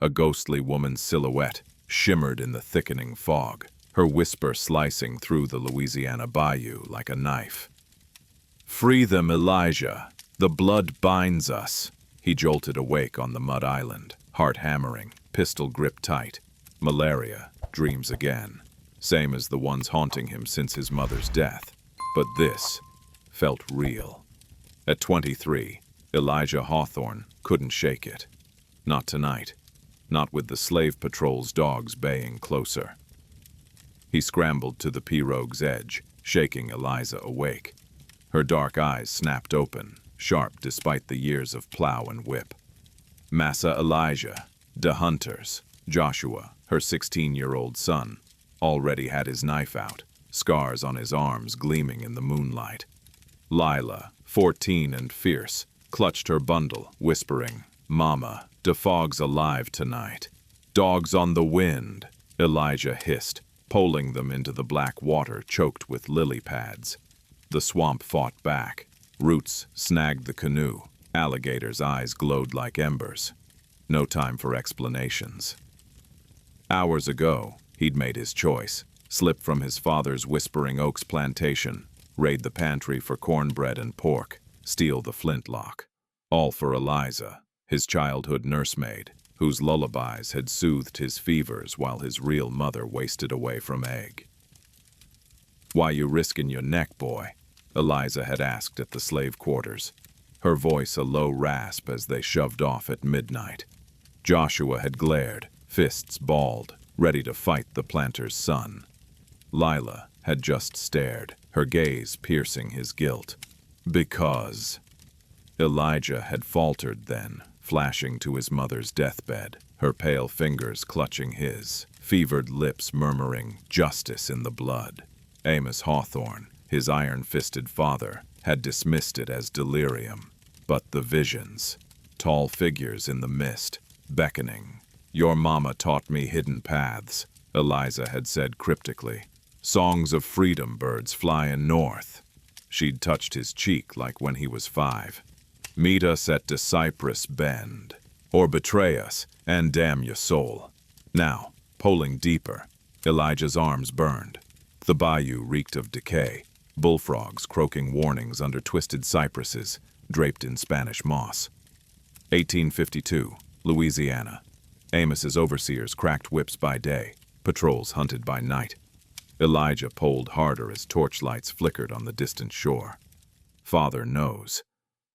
A ghostly woman's silhouette shimmered in the thickening fog, her whisper slicing through the Louisiana bayou like a knife. "Free them, Elijah! The blood binds us!" He jolted awake on the mud island, heart hammering, pistol gripped tight. Malaria, dreams again, same as the ones haunting him since his mother's death. But this felt real. At 23, Elijah Hawthorne couldn't shake it. Not tonight. Not with the slave patrol's dogs baying closer. He scrambled to the pirogue's edge, shaking Eliza awake. Her dark eyes snapped open, sharp despite the years of plow and whip. Massa Elijah, de Hunters, Joshua, her 16-year-old son, already had his knife out, scars on his arms gleaming in the moonlight. Lila, 14 and fierce, clutched her bundle, whispering, "Mama, de fog's alive tonight." "Dogs on the wind," Elijah hissed, poling them into the black water choked with lily pads. The swamp fought back. Roots snagged the canoe. Alligator's eyes glowed like embers. No time for explanations. Hours ago, he'd made his choice, slip from his father's Whispering Oaks plantation, raid the pantry for cornbread and pork, steal the flintlock. All for Eliza, his childhood nursemaid, whose lullabies had soothed his fevers while his real mother wasted away from egg. "Why you risking your neck, boy?" Eliza had asked at the slave quarters, her voice a low rasp as they shoved off at midnight. Joshua had glared, fists balled, ready to fight the planter's son. Lila had just stared, her gaze piercing his guilt. "Because..." Elijah had faltered then, flashing to his mother's deathbed, her pale fingers clutching his, fevered lips murmuring, "Justice in the blood." Amos Hawthorne, his iron-fisted father, had dismissed it as delirium. But the visions, tall figures in the mist, beckoning. "Your mama taught me hidden paths," Eliza had said cryptically. "Songs of freedom birds flying north." She'd touched his cheek like when he was 5. "Meet us at the Cypress Bend, or betray us, and damn your soul." Now, poling deeper, Elijah's arms burned. The bayou reeked of decay, bullfrogs croaking warnings under twisted cypresses, draped in Spanish moss. 1852, Louisiana. Amos's overseers cracked whips by day, patrols hunted by night. Elijah poled harder as torchlights flickered on the distant shore. Father knows.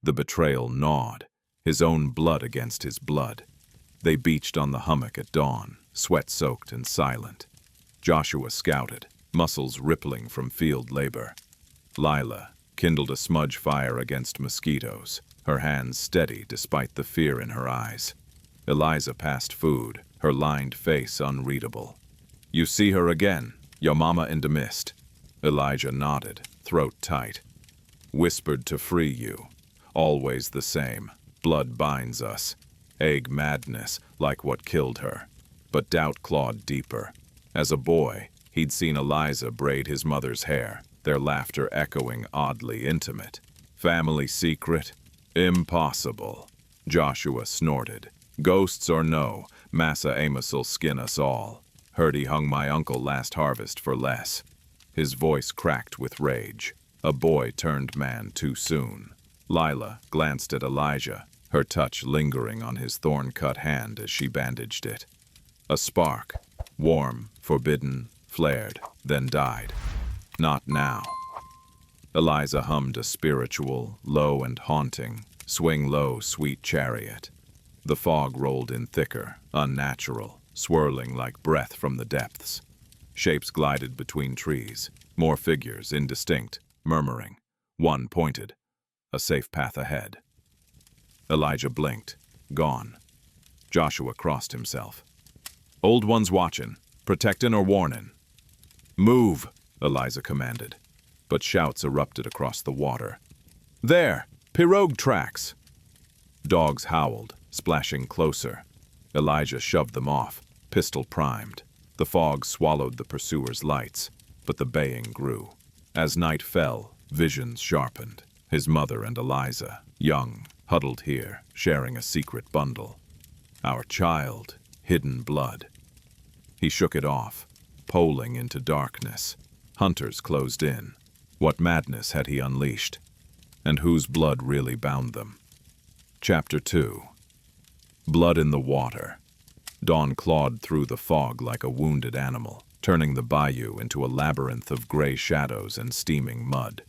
The betrayal gnawed, his own blood against his blood. They beached on the hummock at dawn, sweat-soaked and silent. Joshua scouted, muscles rippling from field labor. Lila kindled a smudge fire against mosquitoes, her hands steady despite the fear in her eyes. Eliza passed food, her lined face unreadable. "You see her again, your mama in the mist." Elijah nodded, throat tight. "Whispered to free you. Always the same. Blood binds us. Egg madness, like what killed her." But doubt clawed deeper. As a boy, he'd seen Eliza braid his mother's hair, their laughter echoing oddly intimate. Family secret? Impossible. Joshua snorted. "Ghosts or no, Massa Amos'll skin us all. Heard he hung my uncle last harvest for less." His voice cracked with rage. A boy turned man too soon. Lila glanced at Elijah, her touch lingering on his thorn-cut hand as she bandaged it. A spark, warm, forbidden, flared, then died. Not now. Eliza hummed a spiritual, low and haunting, "Swing low, sweet chariot." The fog rolled in thicker, unnatural, swirling like breath from the depths. Shapes glided between trees, more figures indistinct, murmuring. One pointed. A safe path ahead. Elijah blinked. Gone. Joshua crossed himself. "Old one's watchin'. Protectin' or warnin'?" "Move," Eliza commanded. But shouts erupted across the water. "There! Pirogue tracks!" Dogs howled, splashing closer. Elijah shoved them off, pistol primed. The fog swallowed the pursuers' lights, but the baying grew. As night fell, visions sharpened. His mother and Eliza, young, huddled here, sharing a secret bundle. "Our child," hidden blood. He shook it off, poling into darkness. Hunters closed in. What madness had he unleashed? And whose blood really bound them? Chapter 2. Blood in the water. Dawn clawed through the fog like a wounded animal, turning the bayou into a labyrinth of gray shadows and steaming mud.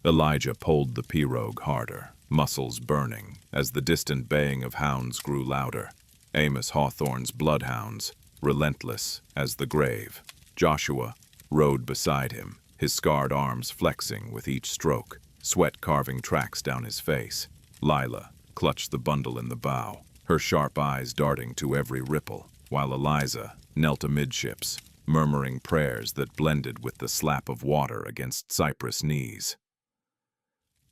Elijah pulled the pirogue harder, muscles burning, as the distant baying of hounds grew louder. Amos Hawthorne's bloodhounds, relentless as the grave. Joshua rode beside him, his scarred arms flexing with each stroke, sweat carving tracks down his face. Lila clutched the bundle in the bow, her sharp eyes darting to every ripple, while Eliza knelt amidships, murmuring prayers that blended with the slap of water against cypress knees.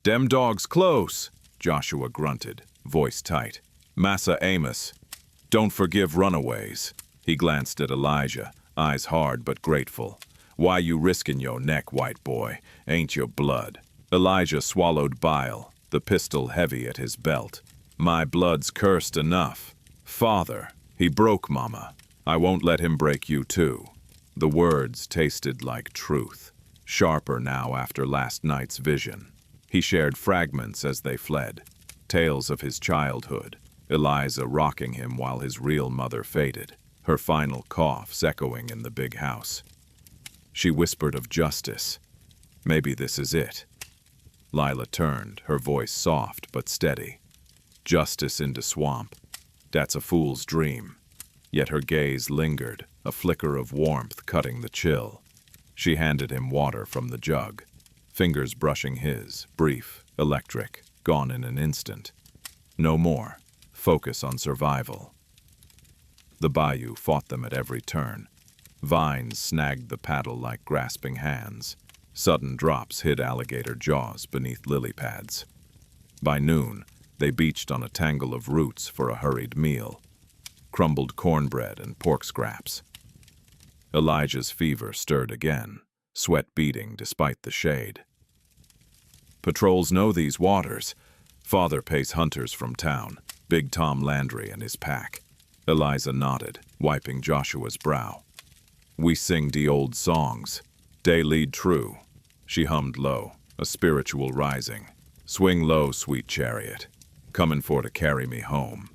"Dem dogs close," Joshua grunted, voice tight. "Massa Amos, don't forgive runaways." He glanced at Elijah, eyes hard but grateful. "Why you risking your neck, white boy? Ain't your blood?" Elijah swallowed bile, the pistol heavy at his belt. "My blood's cursed enough. Father, he broke Mama. I won't let him break you too." The words tasted like truth, sharper now after last night's vision. He shared fragments as they fled, tales of his childhood, Eliza rocking him while his real mother faded, her final coughs echoing in the big house. She whispered of justice. Maybe this is it. Lila turned, her voice soft but steady. Justice in the swamp. That's a fool's dream. Yet her gaze lingered, a flicker of warmth cutting the chill. She handed him water from the jug, fingers brushing his, brief, electric, gone in an instant. No more. Focus on survival. The bayou fought them at every turn. Vines snagged the paddle like grasping hands. Sudden drops hid alligator jaws beneath lily pads. By noon, they beached on a tangle of roots for a hurried meal. Crumbled cornbread and pork scraps. Elijah's fever stirred again, sweat beading despite the shade. Patrols know these waters. Father pays hunters from town, Big Tom Landry and his pack. Eliza nodded, wiping Joshua's brow. "We sing de old songs. Dey lead true." She hummed low, a spiritual rising. "Swing low, sweet chariot, comin' for to carry me home."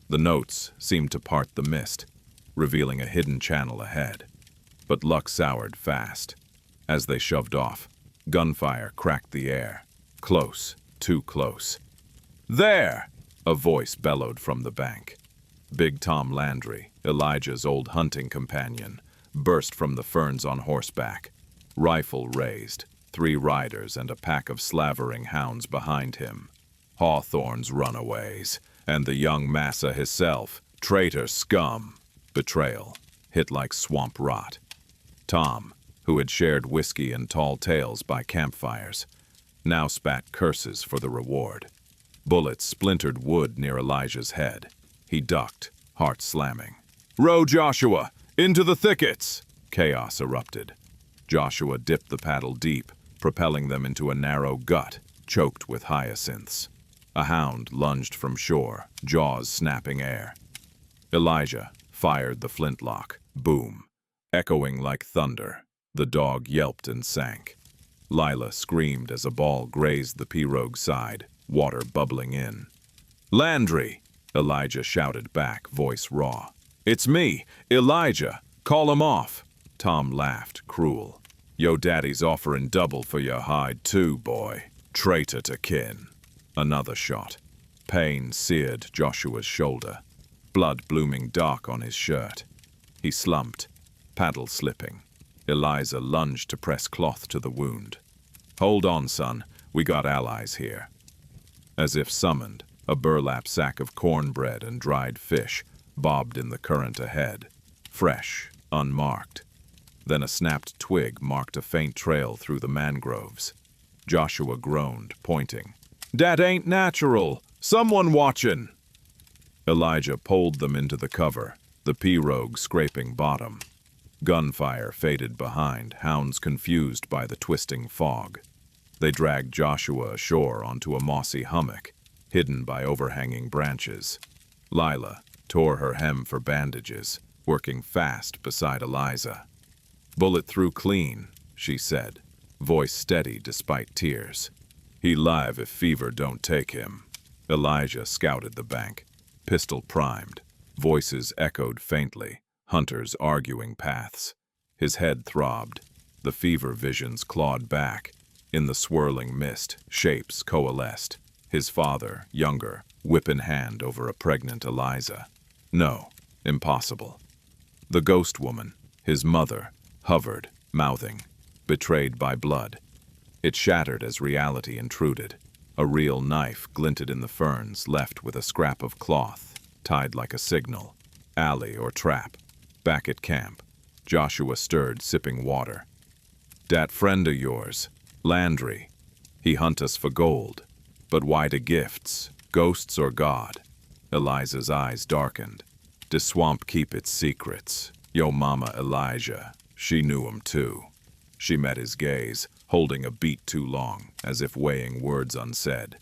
The notes seemed to part the mist, revealing a hidden channel ahead. But luck soured fast. As they shoved off, gunfire cracked the air. Close, too close. "There!" a voice bellowed from the bank. Big Tom Landry, Elijah's old hunting companion, burst from the ferns on horseback. Rifle raised, 3 riders and a pack of slavering hounds behind him. Hawthorne's runaways, and the young massa hisself, traitor scum. Betrayal, hit like swamp rot. Tom, who had shared whiskey and tall tales by campfires, now spat curses for the reward. Bullets splintered wood near Elijah's head. He ducked, heart slamming. "Row, Joshua! Into the thickets!" Chaos erupted. Joshua dipped the paddle deep, propelling them into a narrow gut, choked with hyacinths. A hound lunged from shore, jaws snapping air. Elijah fired the flintlock. Boom. Echoing like thunder, the dog yelped and sank. Lila screamed as a ball grazed the pirogue's side, water bubbling in. "Landry!" Elijah shouted back, voice raw. "It's me, Elijah! Call him off!" Tom laughed, cruel. "Yo daddy's offering double for your hide too, boy. Traitor to kin." Another shot. Pain seared Joshua's shoulder, blood blooming dark on his shirt. He slumped, paddle slipping. Eliza lunged to press cloth to the wound. "Hold on, son. We got allies here." As if summoned, a burlap sack of cornbread and dried fish bobbed in the current ahead, fresh, unmarked. Then a snapped twig marked a faint trail through the mangroves. Joshua groaned, pointing. "Dat ain't natural! Someone watchin'!" Elijah pulled them into the cover, the pirogue scraping bottom. Gunfire faded behind, hounds confused by the twisting fog. They dragged Joshua ashore onto a mossy hummock, hidden by overhanging branches. Lila, tore her hem for bandages, working fast beside Eliza. "Bullet through clean," she said, voice steady despite tears. "He live if fever don't take him." Elijah scouted the bank, pistol primed. Voices echoed faintly, hunters arguing paths. His head throbbed. The fever visions clawed back. In the swirling mist, shapes coalesced. His father, younger, whip in hand over a pregnant Eliza. No, impossible. The ghost woman, his mother, hovered, mouthing, betrayed by blood. It shattered as reality intruded. A real knife glinted in the ferns, left with a scrap of cloth, tied like a signal. Alley or trap. Back at camp, Joshua stirred, sipping water. "Dat friend of yours, Landry, he hunt us for gold. But why the gifts, ghosts or God?" Eliza's eyes darkened. "De swamp keep its secrets. Yo mama Elijah, she knew 'em too." She met his gaze, holding a beat too long, as if weighing words unsaid.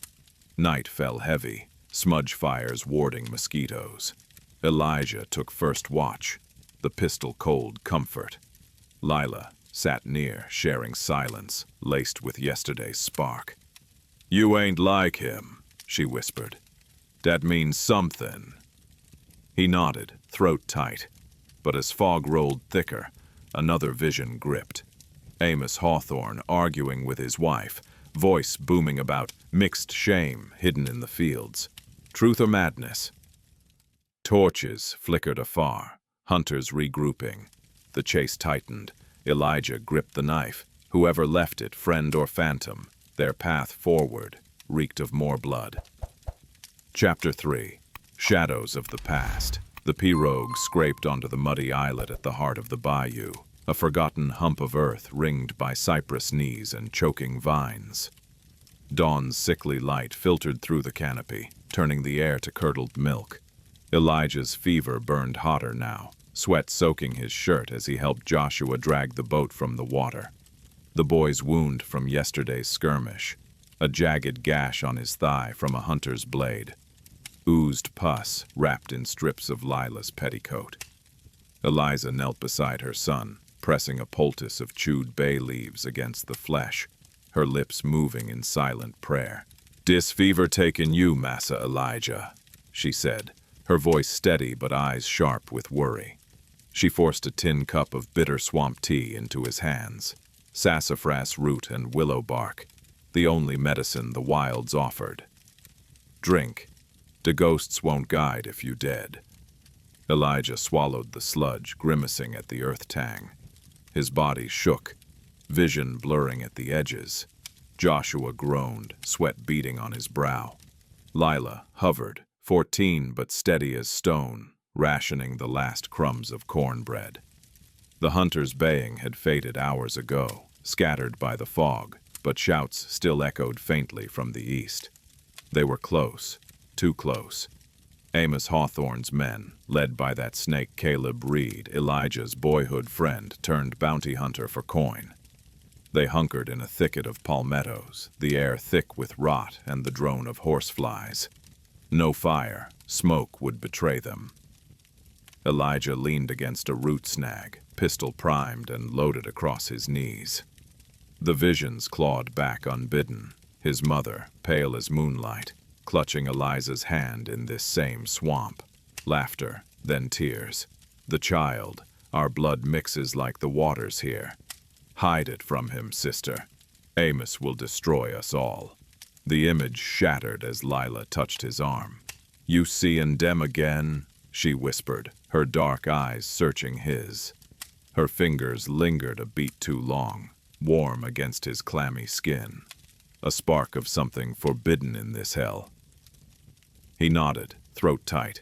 Night fell heavy, smudge fires warding mosquitoes. Elijah took first watch, the pistol cold comfort. Lila sat near, sharing silence, laced with yesterday's spark. "You ain't like him," she whispered. "Dat means something." He nodded, throat tight. But as fog rolled thicker, another vision gripped. Amos Hawthorne arguing with his wife, voice booming about mixed shame hidden in the fields. Truth or madness? Torches flickered afar, hunters regrouping. The chase tightened. Elijah gripped the knife. Whoever left it, friend or phantom, their path forward reeked of more blood. Chapter 3. Shadows of the Past. The pirogue scraped onto the muddy islet at the heart of the bayou, a forgotten hump of earth ringed by cypress knees and choking vines. Dawn's sickly light filtered through the canopy, turning the air to curdled milk. Elijah's fever burned hotter now, sweat soaking his shirt as he helped Joshua drag the boat from the water. The boy's wound from yesterday's skirmish, a jagged gash on his thigh from a hunter's blade, oozed pus wrapped in strips of Lila's petticoat. Eliza knelt beside her son, pressing a poultice of chewed bay leaves against the flesh, her lips moving in silent prayer. "Dis fever taken you, Massa Elijah," she said, her voice steady but eyes sharp with worry. She forced a tin cup of bitter swamp tea into his hands. Sassafras root and willow bark, the only medicine the wilds offered. "Drink. The ghosts won't guide if you dead." Elijah swallowed the sludge, grimacing at the earth tang. His body shook, vision blurring at the edges. Joshua groaned, sweat beading on his brow. Lila hovered, 14 but steady as stone, rationing the last crumbs of cornbread. The hunters' baying had faded hours ago, scattered by the fog, but shouts still echoed faintly from the east. They were close, too close. Amos Hawthorne's men, led by that snake Caleb Reed, Elijah's boyhood friend turned bounty hunter for coin. They hunkered in a thicket of palmettos, the air thick with rot and the drone of horseflies. No fire, smoke would betray them. Elijah leaned against a root snag, pistol primed and loaded across his knees. The visions clawed back unbidden, his mother, pale as moonlight, clutching Eliza's hand in this same swamp. Laughter, then tears. The child, "Our blood mixes like the waters here. Hide it from him, sister. Amos will destroy us all." The image shattered as Lila touched his arm. "You seein' dem again?" she whispered, her dark eyes searching his. Her fingers lingered a beat too long, warm against his clammy skin. A spark of something forbidden in this hell. He nodded, throat tight.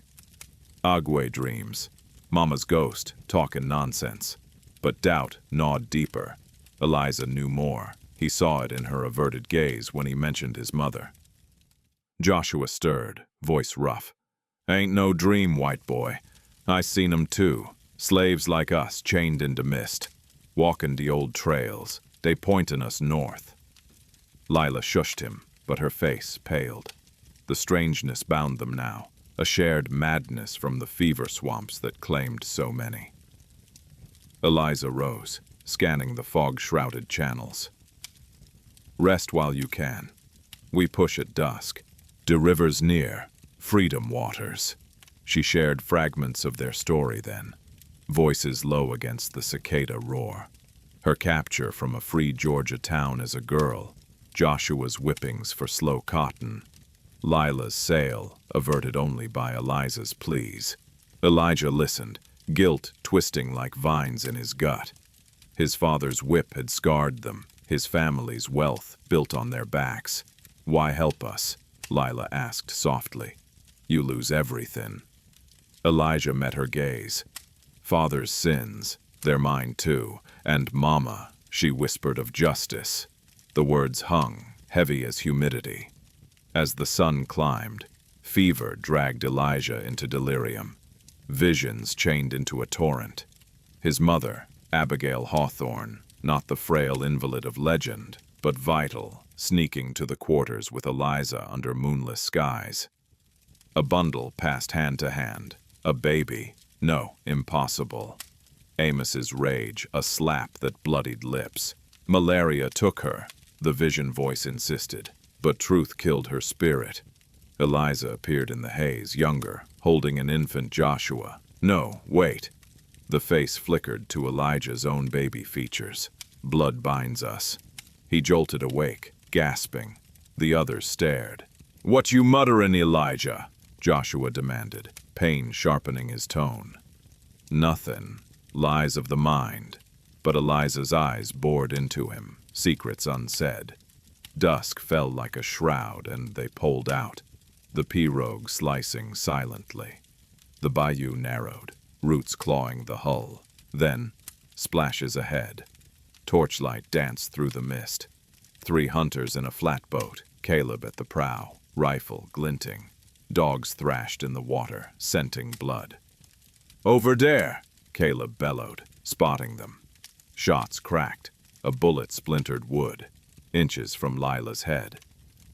Agwe dreams. Mama's ghost, talkin' nonsense. But doubt gnawed deeper. Eliza knew more. He saw it in her averted gaze when he mentioned his mother. Joshua stirred, voice rough. "Ain't no dream, white boy. I seen 'em too. Slaves like us, chained into mist. Walkin' the old trails. They pointin' us north." Lila shushed him, but her face paled. The strangeness bound them now. a shared madness from the fever swamps that claimed so many. Eliza rose, scanning the fog-shrouded channels. Rest while you can. We push at dusk. De rivers near, freedom waters. She shared fragments of their story then, voices low against the cicada roar. Her capture from a free Georgia town as a girl, Joshua's whippings for slow cotton, Lila's sail, averted only by Eliza's pleas. Elijah listened, guilt twisting like vines in his gut. His father's whip had scarred them, his family's wealth built on their backs. Why help us? Lila asked softly. You lose everything. Elijah met her gaze. Father's sins, they're mine too, and Mama, she whispered of justice. The words hung, heavy as humidity. As the sun climbed, fever dragged Elijah into delirium. Visions chained into a torrent. His mother, Abigail Hawthorne, not the frail invalid of legend, but vital, sneaking to the quarters with Eliza under moonless skies. A bundle passed hand to hand. A baby. No, impossible. Amos's rage, a slap that bloodied lips. Malaria took her, the vision voice insisted, but truth killed her spirit. Eliza appeared in the haze, younger, holding an infant Joshua. No, wait. The face flickered to Elijah's own baby features. Blood binds us. He jolted awake, gasping. The others stared. What you mutterin', Elijah? Joshua demanded, pain sharpening his tone. Nothing. Lies of the mind. But Eliza's eyes bored into him, secrets unsaid. Dusk fell like a shroud, and they pulled out, the pirogue slicing silently. The bayou narrowed, roots clawing the hull. Then, splashes ahead. Torchlight danced through the mist. 3 hunters in a flatboat, Caleb at the prow, rifle glinting. Dogs thrashed in the water, scenting blood. Over there, Caleb bellowed, spotting them. Shots cracked. A bullet splintered wood, inches from Lila's head.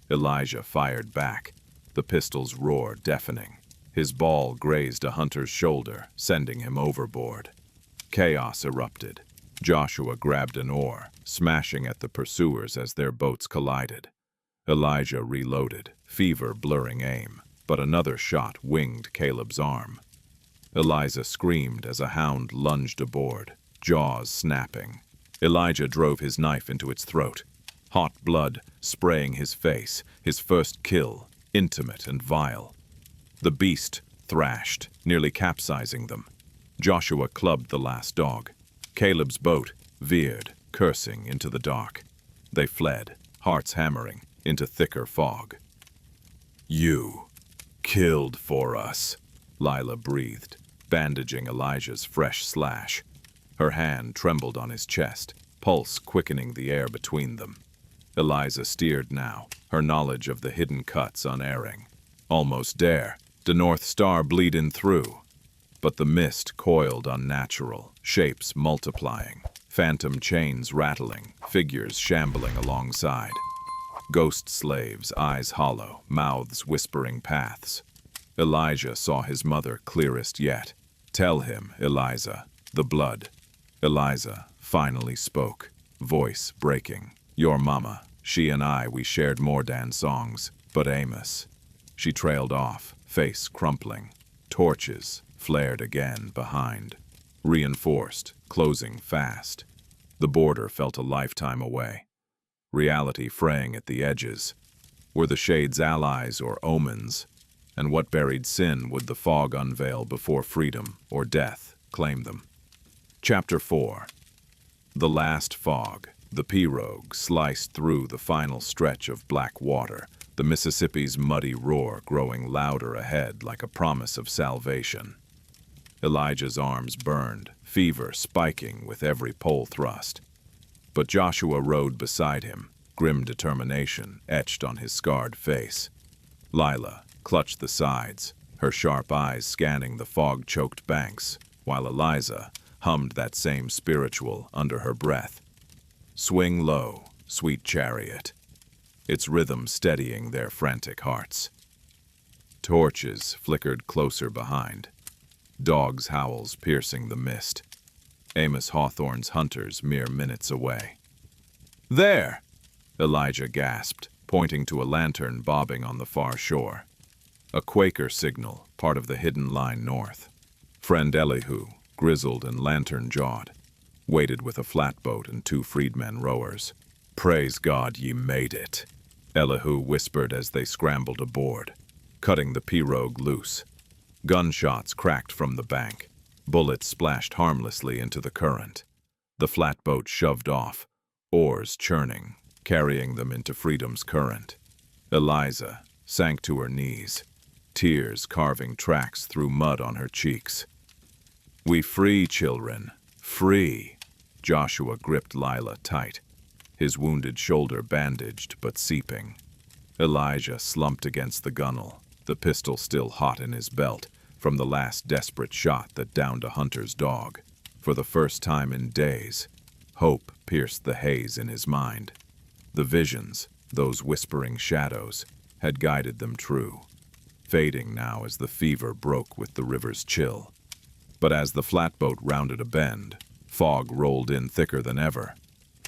Elijah fired back, the pistol's roar deafening. His ball grazed a hunter's shoulder, sending him overboard. Chaos erupted. Joshua grabbed an oar, smashing at the pursuers as their boats collided. Elijah reloaded, fever blurring aim, but another shot winged Caleb's arm. Eliza screamed as a hound lunged aboard, jaws snapping. Elijah drove his knife into its throat, hot blood spraying his face, his first kill, intimate and vile. The beast thrashed, nearly capsizing them. Joshua clubbed the last dog. Caleb's boat veered, cursing, into the dark. They fled, hearts hammering, into thicker fog. You killed for us, Lila breathed, bandaging Elijah's fresh slash. Her hand trembled on his chest, pulse quickening the air between them. Eliza steered now, her knowledge of the hidden cuts unerring. Almost there, the North Star bleeding through. But the mist coiled unnatural, shapes multiplying, phantom chains rattling, figures shambling alongside. Ghost slaves, eyes hollow, mouths whispering paths. Elijah saw his mother clearest yet. Tell him, Eliza, the blood. Eliza finally spoke, voice breaking. Your mama, she and I, we shared more than songs, but Amos. She trailed off, face crumpling. Torches flared again behind. Reinforced, closing fast. The border felt a lifetime away. Reality fraying at the edges. Were the shades allies or omens? And what buried sin would the fog unveil before freedom or death claim them? Chapter 4. The last fog. The pirogue sliced through the final stretch of black water, the Mississippi's muddy roar growing louder ahead like a promise of salvation. Elijah's arms burned, fever spiking with every pole thrust. But Joshua rode beside him, grim determination etched on his scarred face. Lila clutched the sides, her sharp eyes scanning the fog-choked banks, while Eliza hummed that same spiritual under her breath. Swing low, sweet chariot, its rhythm steadying their frantic hearts. Torches flickered closer behind, dogs' howls piercing the mist. Amos Hawthorne's hunters mere minutes away. "There!" Elijah gasped, pointing to a lantern bobbing on the far shore. A Quaker signal, part of the hidden line north. Friend Elihu, grizzled and lantern-jawed, waited with a flatboat and 2 freedmen rowers. "Praise God ye made it," Elihu whispered as they scrambled aboard, cutting the pirogue loose. Gunshots cracked from the bank. Bullets splashed harmlessly into the current. The flatboat shoved off, oars churning, carrying them into freedom's current. Eliza sank to her knees, tears carving tracks through mud on her cheeks. "We free, children, free." Joshua gripped Lila tight, his wounded shoulder bandaged but seeping. Elijah slumped against the gunwale, the pistol still hot in his belt from the last desperate shot that downed a hunter's dog. For the first time in days, hope pierced the haze in his mind. The visions, those whispering shadows, had guided them true, fading now as the fever broke with the river's chill. But as the flatboat rounded a bend, fog rolled in thicker than ever,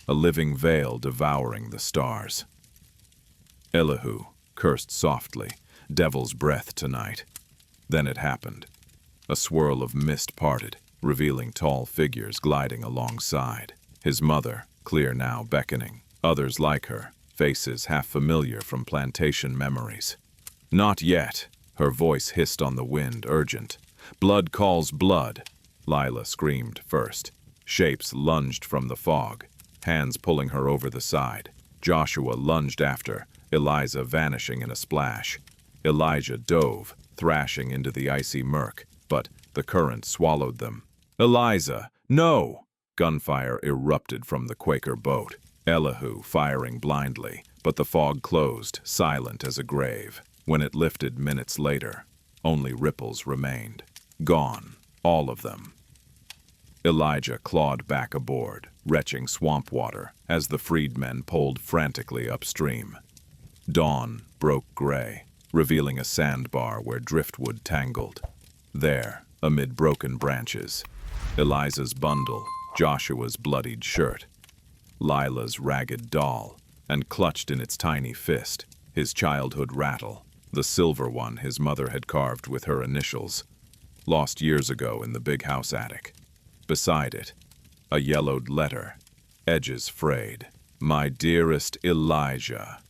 a living veil devouring the stars. Elihu cursed softly, devil's breath tonight. Then it happened. A swirl of mist parted, revealing tall figures gliding alongside. His mother, clear now, beckoning. Others like her, faces half familiar from plantation memories. "Not yet," her voice hissed on the wind, urgent. "Blood calls blood," Lila screamed first. Shapes lunged from the fog, hands pulling her over the side. Joshua lunged after, Eliza vanishing in a splash. Elijah dove, thrashing into the icy murk, but the current swallowed them. "Eliza, no!" Gunfire erupted from the Quaker boat. Elihu firing blindly, but the fog closed, silent as a grave. When it lifted minutes later, only ripples remained. Gone, all of them. Elijah clawed back aboard, retching swamp water as the freedmen pulled frantically upstream. Dawn broke gray, revealing a sandbar where driftwood tangled. There, amid broken branches, Eliza's bundle, Joshua's bloodied shirt, Lila's ragged doll, and clutched in its tiny fist, his childhood rattle, the silver one his mother had carved with her initials, lost years ago in the big house attic. Beside it, a yellowed letter, edges frayed. "My dearest Elijah,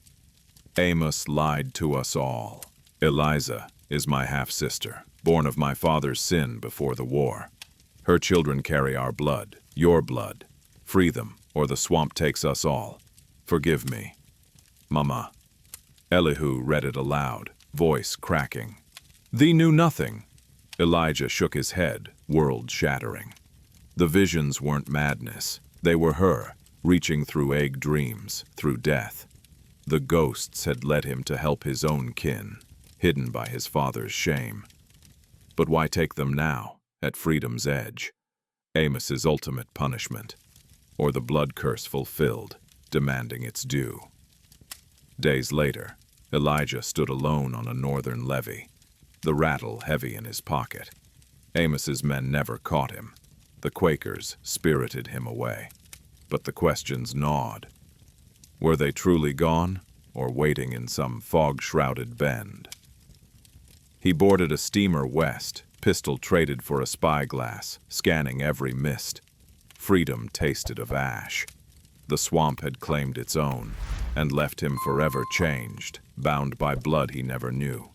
Amos lied to us all. Eliza is my half-sister, born of my father's sin before the war. Her children carry our blood, your blood. Free them, or the swamp takes us all. Forgive me. Mama." Elihu read it aloud, voice cracking. "Thee knew nothing." Elijah shook his head, world-shattering. The visions weren't madness. They were her, reaching through egg dreams, through death. The ghosts had led him to help his own kin, hidden by his father's shame. But why take them now, at freedom's edge? Amos's ultimate punishment, or the blood curse fulfilled, demanding its due. Days later, Elijah stood alone on a northern levee, the rattle heavy in his pocket. Amos's men never caught him. The Quakers spirited him away. But the questions gnawed. Were they truly gone, or waiting in some fog-shrouded bend? He boarded a steamer west, pistol traded for a spyglass, scanning every mist. Freedom tasted of ash. The swamp had claimed its own, and left him forever changed, bound by blood he never knew.